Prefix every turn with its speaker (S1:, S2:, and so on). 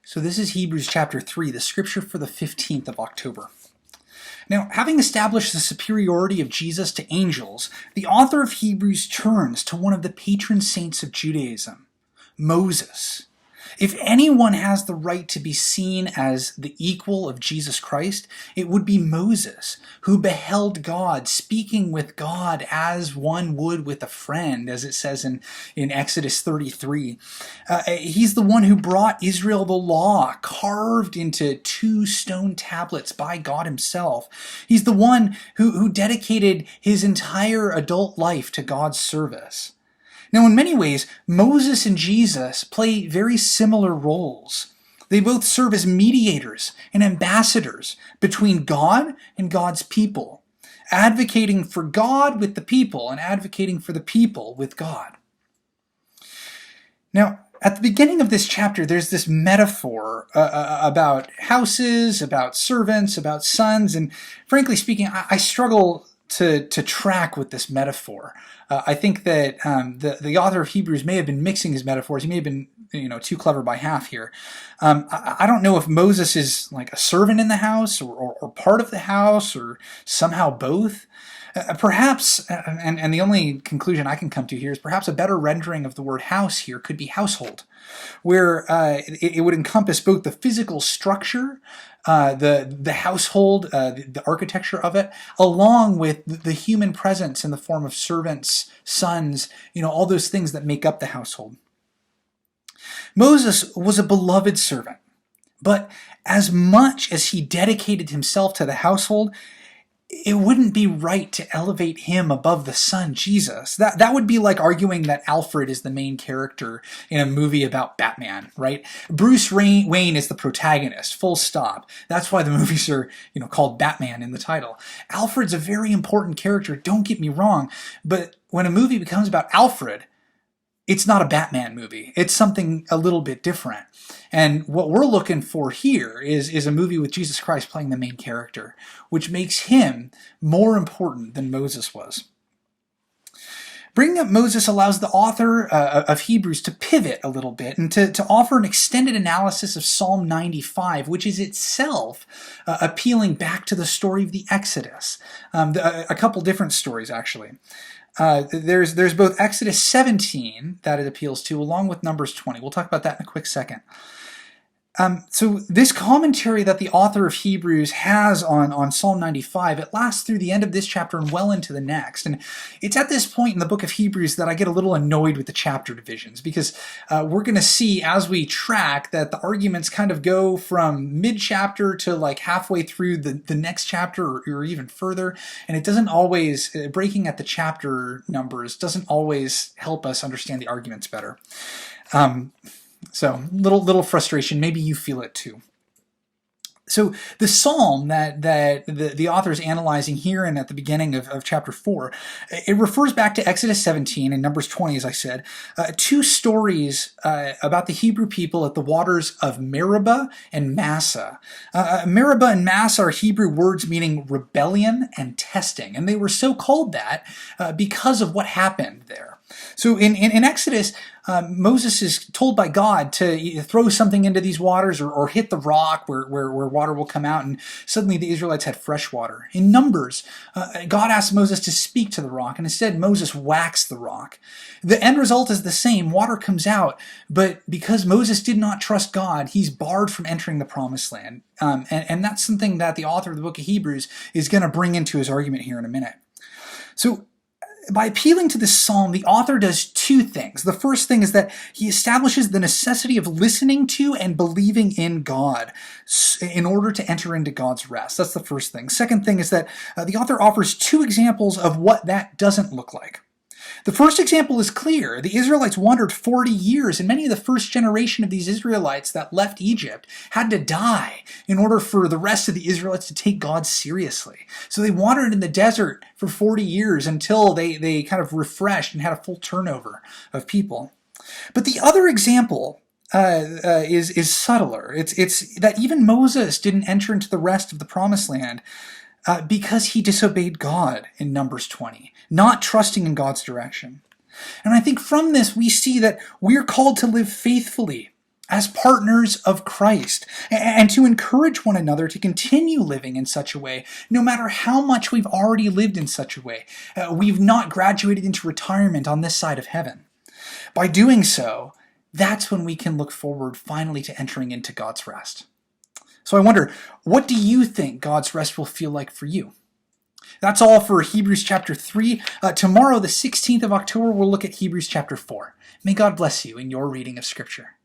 S1: So this is Hebrews chapter 3, the scripture for the 15th of October. Now, having established the superiority of Jesus to angels, the author of Hebrews turns to one of the patron saints of Judaism, Moses. If anyone has the right to be seen as the equal of Jesus Christ, it would be Moses, who beheld God, speaking with God as one would with a friend, as it says in Exodus 33. He's the one who brought Israel the law, carved into 2 stone tablets by God himself. He's the one who dedicated his entire adult life to God's service. Now, in many ways, Moses and Jesus play very similar roles. They both serve as mediators and ambassadors between God and God's people, advocating for God with the people and advocating for the people with God. Now, at the beginning of this chapter, there's this metaphor about houses, about servants, about sons, and frankly speaking, I struggle to track with this metaphor. I think that the author of Hebrews may have been mixing his metaphors. He may have been too clever by half here. I don't know if Moses is like a servant in the house or part of the house or somehow both. Perhaps, and the only conclusion I can come to here is perhaps a better rendering of the word house here could be household, where it would encompass both the physical structure, the household, the architecture of it, along with the human presence in the form of servants, sons, all those things that make up the household. Moses was a beloved servant, but as much as he dedicated himself to the household, it wouldn't be right to elevate him above the son, Jesus. That would be like arguing that Alfred is the main character in a movie about Batman, right? Bruce Wayne is the protagonist, full stop. That's why the movies are, called Batman in the title. Alfred's a very important character, don't get me wrong, but when a movie becomes about Alfred, it's not a Batman movie. It's something a little bit different. And what we're looking for here is a movie with Jesus Christ playing the main character, which makes him more important than Moses was. Bringing up Moses allows the author of Hebrews to pivot a little bit and to offer an extended analysis of Psalm 95, which is itself appealing back to the story of the Exodus. A couple different stories, actually. There's both Exodus 17 that it appeals to, along with Numbers 20. We'll talk about that in a quick second. So this commentary that the author of Hebrews has on Psalm 95, it lasts through the end of this chapter and well into the next. And it's at this point in the book of Hebrews that I get a little annoyed with the chapter divisions, because we're going to see as we track that the arguments kind of go from mid-chapter to like halfway through the next chapter or even further. And it doesn't always, breaking at the chapter numbers doesn't always help us understand the arguments better. So little frustration. Maybe you feel it too. So the psalm that the author is analyzing here and at the beginning of chapter 4, it refers back to Exodus 17 and Numbers 20, as I said, 2 stories about the Hebrew people at the waters of Meribah and Massah. Meribah and Massah are Hebrew words meaning rebellion and testing, and they were so called that because of what happened there. So in Exodus, Moses is told by God to throw something into these waters or hit the rock where water will come out, and suddenly the Israelites had fresh water. In Numbers, God asked Moses to speak to the rock, and instead Moses whacks the rock. The end result is the same. Water comes out, but because Moses did not trust God, he's barred from entering the promised land. And that's something that the author of the book of Hebrews is going to bring into his argument here in a minute. So by appealing to this psalm, the author does 2 things. The first thing is that he establishes the necessity of listening to and believing in God in order to enter into God's rest. That's the first thing. Second thing is that the author offers 2 examples of what that doesn't look like. The first example is clear. The Israelites wandered 40 years, and many of the first generation of these Israelites that left Egypt had to die in order for the rest of the Israelites to take God seriously. So they wandered in the desert for 40 years until they kind of refreshed and had a full turnover of people. But the other example is subtler. It's that even Moses didn't enter into the rest of the promised land because he disobeyed God in Numbers 20, not trusting in God's direction. And I think from this we see that we're called to live faithfully as partners of Christ, and to encourage one another to continue living in such a way, no matter how much we've already lived in such a way. We've not graduated into retirement on this side of heaven. By doing so, that's when we can look forward finally to entering into God's rest. So I wonder, what do you think God's rest will feel like for you? That's all for Hebrews chapter 3. Tomorrow, the 16th of October, we'll look at Hebrews chapter 4. May God bless you in your reading of Scripture.